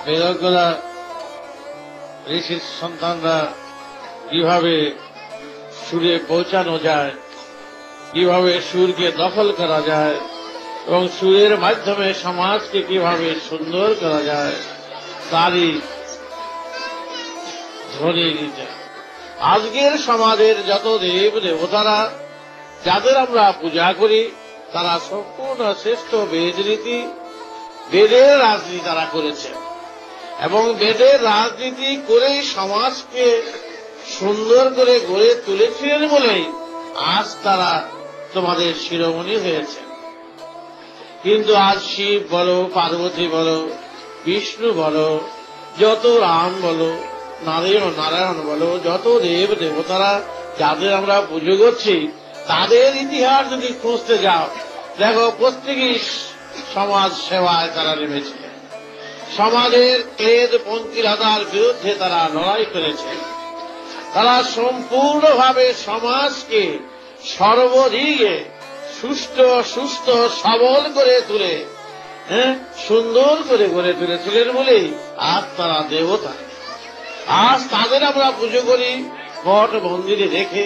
বেদজ্ঞরা ঋষির সন্তানরা কিভাবে সুরে পৌঁছানো যায়, কিভাবে সুরকে দখল করা যায় এবং সুরের মাধ্যমে সমাজকে কিভাবে সুন্দর করা যায় তারই ধ্বনি দিতে। আজকের সমাজের যত দেব দেবতারা যাদের আমরা পূজা করি তারা সম্পূর্ণ শ্রেষ্ঠ বেদ রীতি, বেদের রাজনীতি তারা করেছে এবং বেদের রাজনীতি করেই সমাজকে সুন্দর করে গড়ে তুলেছিলেন বলেই আজ তারা তোমাদের শিরোমণি হয়েছে। কিন্তু আজ শিব বলো, পার্বতী বলো, বিষ্ণু বলো, যত রাম বলো, নারায়ণ বলো, যত দেব দেবতারা যাদের আমরা পুজো করছি তাদের ইতিহাস যদি খুঁজতে যাও, দেখো প্রত্যেকেই সমাজ সেবায় তারা নেমেছিলেন। সমাজের খেদ পঙ্কিলতার বিরুদ্ধে তারা লড়াই করেছে। তারা সম্পূর্ণভাবে সমাজকে সর্বদিকে সুস্থ সবল করে তুলে সুন্দর করে গড়ে তুলেছিলেন বলেই আজ তারা দেবতা। আজ তাদের আমরা পুজো করি, মঠ মন্দিরে রেখে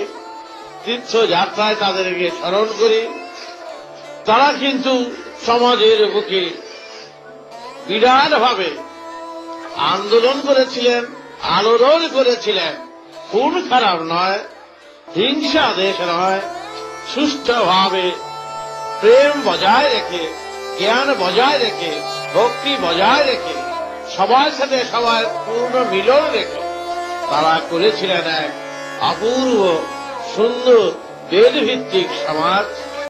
তীর্থযাত্রায় তাদেরকে স্মরণ করি। তারা কিন্তু সমাজের বুকে বিরাটভাবে আন্দোলন করেছিলেন, আলোড়ন করেছিলেন। খুন খারাপ নয়, হিংসা দেশ নয়, সুষ্ঠুভাবে প্রেম বজায় রেখে, জ্ঞান বজায় রেখে, ভক্তি বজায় রেখে, সবার সাথে সবার পূর্ণ মিলন রেখে তারা করেছিলেন এক অপূর্ব সুন্দর বেদভিত্তিক সমাজ।